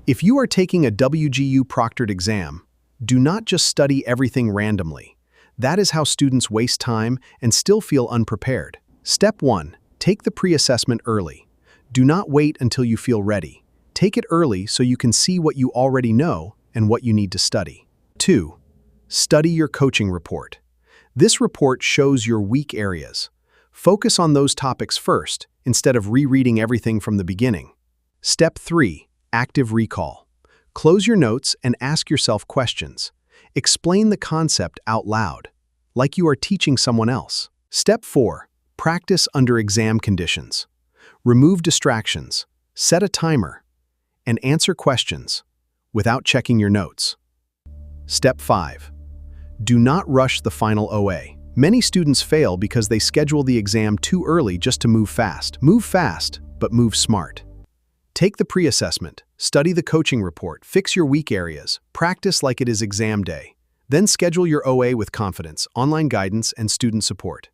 If you are taking a WGU proctored exam, do not just study everything randomly. That is how students waste time and still feel unprepared. Step 1. Take the pre-assessment early. Do not wait until you feel ready. Take it early so you can see what you already know and what you need to study. 2. Study your coaching report. This report shows your weak areas. Focus on those topics first, instead of rereading everything from the beginning. Step 3. Active recall. Close your notes and ask yourself questions. Explain the concept out loud, like you are teaching someone else. Step 4. Practice under exam conditions. Remove distractions, set a timer, and answer questions without checking your notes. Step 5. Do not rush the final OA. Many students fail because they schedule the exam too early just to move fast. Move fast, but move smart. Take the pre-assessment, study the coaching report, fix your weak areas, practice like it is exam day. Then schedule your OA with confidence, online guidance, and student support.